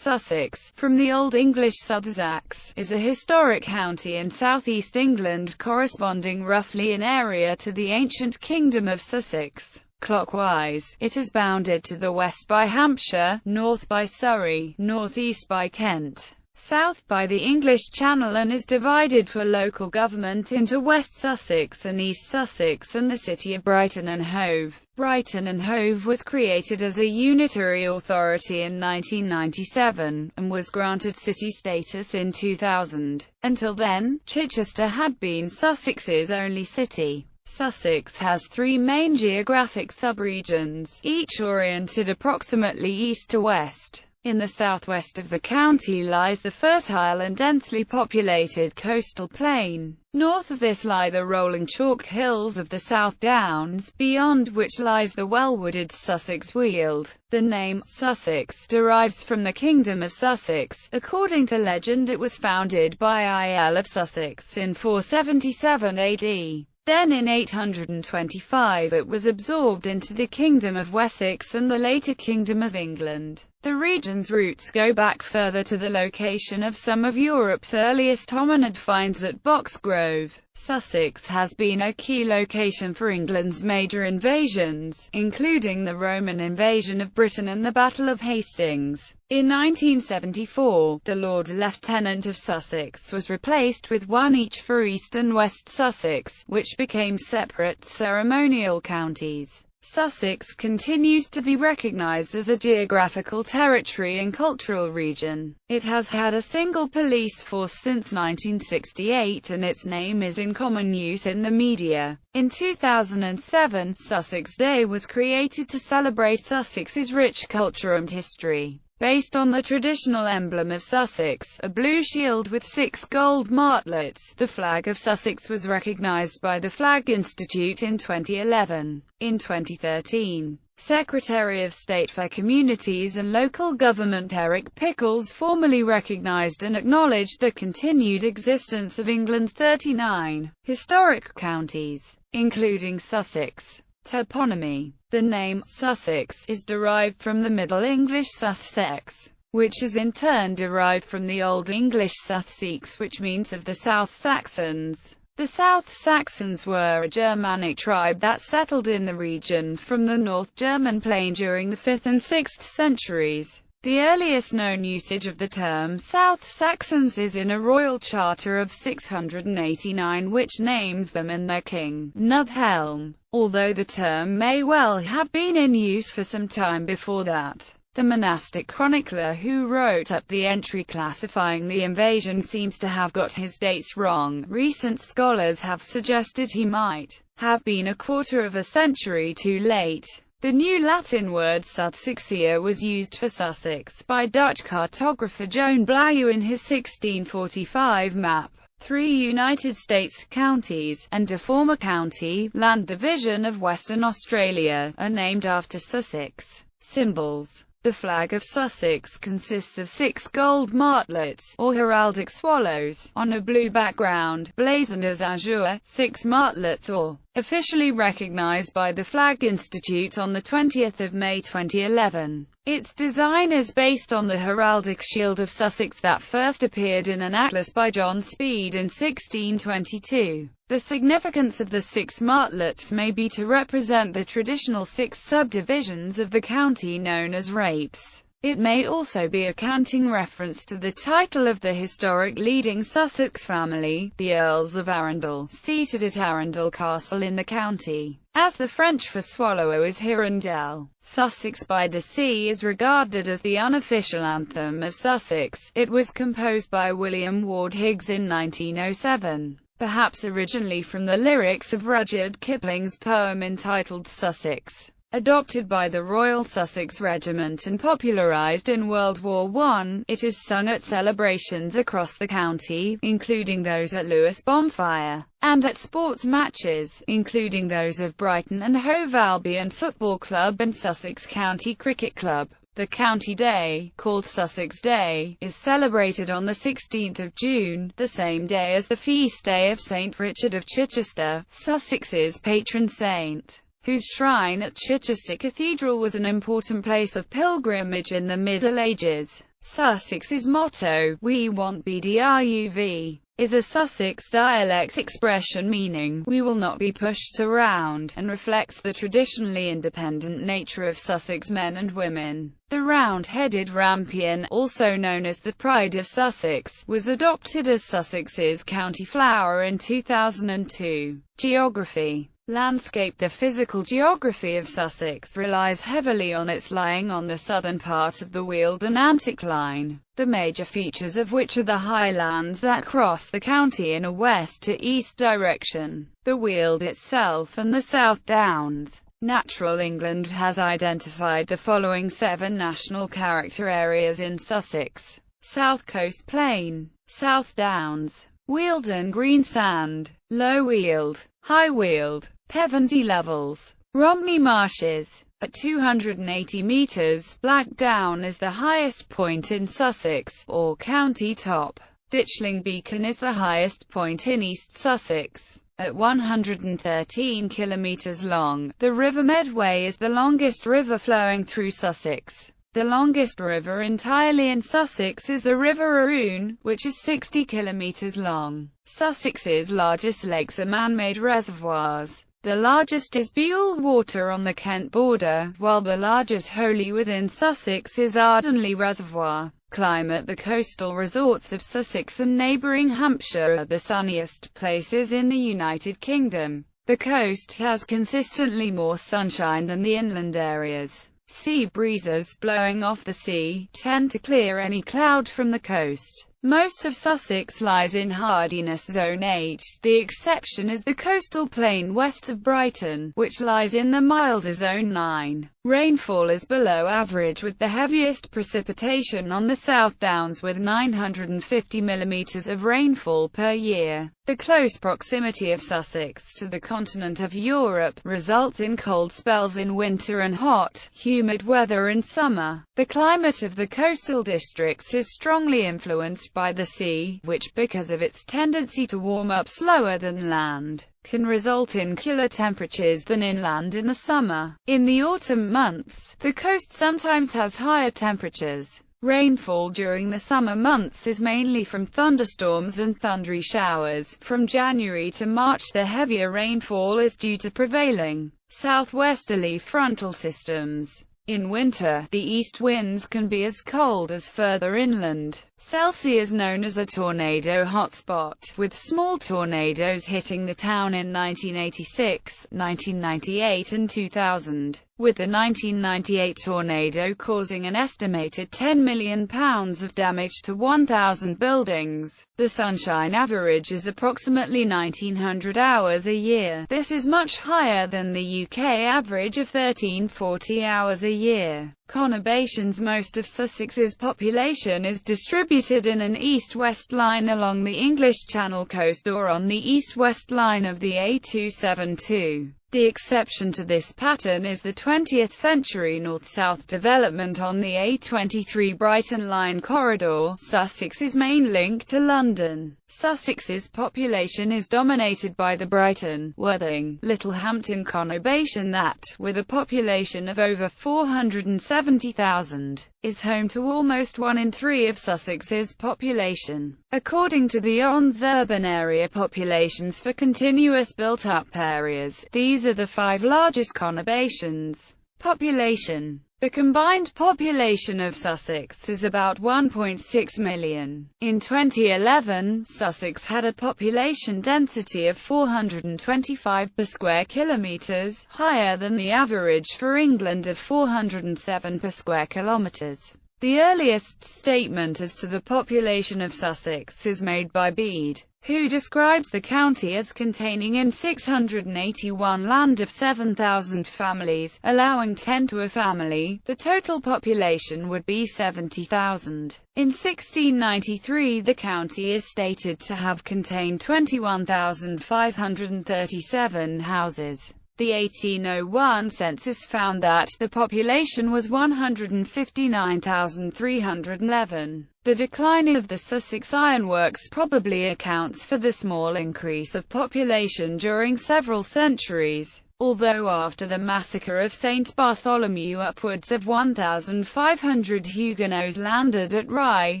Sussex, from the Old English Sussex, is a historic county in southeast England corresponding roughly in area to the ancient Kingdom of Sussex. Clockwise, it is bounded to the west by Hampshire, north by Surrey, northeast by Kent, south by the English Channel, and is divided for local government into West Sussex and East Sussex and the city of Brighton and Hove. Brighton and Hove was created as a unitary authority in 1997, and was granted city status in 2000. Until then, Chichester had been Sussex's only city. Sussex has three main geographic subregions, each oriented approximately east to west. In the southwest of the county lies the fertile and densely populated coastal plain. North of this lie the rolling chalk hills of the South Downs, beyond which lies the well-wooded Sussex Weald. The name Sussex derives from the Kingdom of Sussex. According to legend, it was founded by Il of Sussex in 477 AD. Then in 825 it was absorbed into the Kingdom of Wessex and the later Kingdom of England. The region's roots go back further to the location of some of Europe's earliest hominid finds at Boxgrove. Sussex has been a key location for England's major invasions, including the Roman invasion of Britain and the Battle of Hastings. In 1974, the Lord Lieutenant of Sussex was replaced with one each for East and West Sussex, which became separate ceremonial counties. Sussex continues to be recognised as a geographical territory and cultural region. It has had a single police force since 1968, and its name is in common use in the media. In 2007, Sussex Day was created to celebrate Sussex's rich culture and history. Based on the traditional emblem of Sussex, a blue shield with 6 gold martlets, the flag of Sussex was recognised by the Flag Institute in 2011. In 2013, Secretary of State for Communities and Local Government Eric Pickles formally recognised and acknowledged the continued existence of England's 39 historic counties, including Sussex. Toponymy. The name Sussex is derived from the Middle English Sussex, which is in turn derived from the Old English Sussex, which means of the South Saxons. The South Saxons were a Germanic tribe that settled in the region from the North German plain during the 5th and 6th centuries. The earliest known usage of the term South Saxons is in a royal charter of 689 which names them and their king, Nuthelm, although the term may well have been in use for some time before that. The monastic chronicler who wrote up the entry classifying the invasion seems to have got his dates wrong. Recent scholars have suggested he might have been a quarter of a century too late. The new Latin word Sussexia was used for Sussex by Dutch cartographer Joan Blaeu in his 1645 map. 3 United States counties, and a former county, land division of Western Australia, are named after Sussex. Symbols. The flag of Sussex consists of 6 gold martlets, or heraldic swallows, on a blue background, blazoned as azure. 6 martlets, or officially recognised by the Flag Institute on the 20th of May 2011. Its design is based on the heraldic shield of Sussex that first appeared in an atlas by John Speed in 1622. The significance of the 6 martlets may be to represent the traditional 6 subdivisions of the county known as rapes. It may also be a canting reference to the title of the historic leading Sussex family, the Earls of Arundel, seated at Arundel Castle in the county. As the French for swallow is hirondelle, Sussex by the Sea is regarded as the unofficial anthem of Sussex. It was composed by William Ward Higgs in 1907. Perhaps originally from the lyrics of Rudyard Kipling's poem entitled Sussex, adopted by the Royal Sussex Regiment and popularised in World War I, it is sung at celebrations across the county, including those at Lewes Bonfire, and at sports matches, including those of Brighton and Hove Albion Football Club and Sussex County Cricket Club. The County Day, called Sussex Day, is celebrated on the 16th of June, the same day as the feast day of St. Richard of Chichester, Sussex's patron saint, whose shrine at Chichester Cathedral was an important place of pilgrimage in the Middle Ages. Sussex's motto, "We want BDRUV," is a Sussex dialect expression meaning, "we will not be pushed around," and reflects the traditionally independent nature of Sussex men and women. The round-headed rampion, also known as the Pride of Sussex, was adopted as Sussex's county flower in 2002. Geography. Landscape. The physical geography of Sussex relies heavily on its lying on the southern part of the Weald and Anticline, the major features of which are the highlands that cross the county in a west-to-east direction, the Weald itself and the South Downs. Natural England has identified the following 7 national character areas in Sussex: South Coast Plain, South Downs, Weald and Greensand, Low Weald, High Weald, Pevensey Levels, Romney Marshes. At 280 metres, Black Down is the highest point in Sussex, or county top. Ditchling Beacon is the highest point in East Sussex. At 113 kilometres long, the River Medway is the longest river flowing through Sussex. The longest river entirely in Sussex is the River Aroon, which is 60 kilometres long. Sussex's largest lakes are man-made reservoirs. The largest is Buell Water on the Kent border, while the largest wholly within Sussex is Ardenley Reservoir. Climate. The coastal resorts of Sussex and neighbouring Hampshire are the sunniest places in the United Kingdom. The coast has consistently more sunshine than the inland areas. Sea breezes blowing off the sea tend to clear any cloud from the coast. Most of Sussex lies in hardiness zone 8, the exception is the coastal plain west of Brighton, which lies in the milder zone 9. Rainfall is below average with the heaviest precipitation on the South Downs with 950 mm of rainfall per year. The close proximity of Sussex to the continent of Europe results in cold spells in winter and hot, humid weather in summer. The climate of the coastal districts is strongly influenced by the sea, which, because of its tendency to warm up slower than land, can result in cooler temperatures than inland in the summer. In the autumn months, the coast sometimes has higher temperatures. Rainfall during the summer months is mainly from thunderstorms and thundery showers. From January to March, the heavier rainfall is due to prevailing southwesterly frontal systems. In winter, the east winds can be as cold as further inland. Chelsea is known as a tornado hotspot, with small tornadoes hitting the town in 1986, 1998 and 2000, with the 1998 tornado causing an estimated £10 million of damage to 1,000 buildings. The sunshine average is approximately 1,900 hours a year. This is much higher than the UK average of 1,340 hours a year. Conurbations. Most of Sussex's population is distributed in an east-west line along the English Channel coast or on the east-west line of the A272. The exception to this pattern is the 20th century north-south development on the A23 Brighton Line corridor, Sussex's main link to London. Sussex's population is dominated by the Brighton, Worthing, Littlehampton conurbation that, with a population of over 470,000, is home to almost 1 in 3 of Sussex's population. According to the ONS urban area populations for continuous built-up areas, these are the 5 largest conurbations. Population. The combined population of Sussex is about 1.6 million. In 2011, Sussex had a population density of 425 per square kilometres, higher than the average for England of 407 per square kilometres. The earliest statement as to the population of Sussex is made by Bede, who describes the county as containing in 681 land of 7,000 families, allowing 10 to a family. The total population would be 70,000. In 1693 the county is stated to have contained 21,537 houses. The 1801 census found that the population was 159,311. The decline of the Sussex ironworks probably accounts for the small increase of population during several centuries. Although after the massacre of St. Bartholomew upwards of 1,500 Huguenots landed at Rye,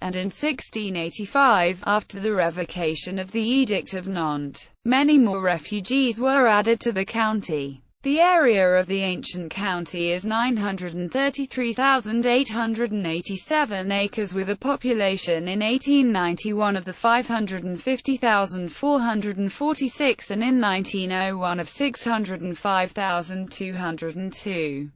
and in 1685, after the revocation of the Edict of Nantes, many more refugees were added to the county. The area of the ancient county is 933,887 acres with a population in 1891 of the 550,446 and in 1901 of 605,202.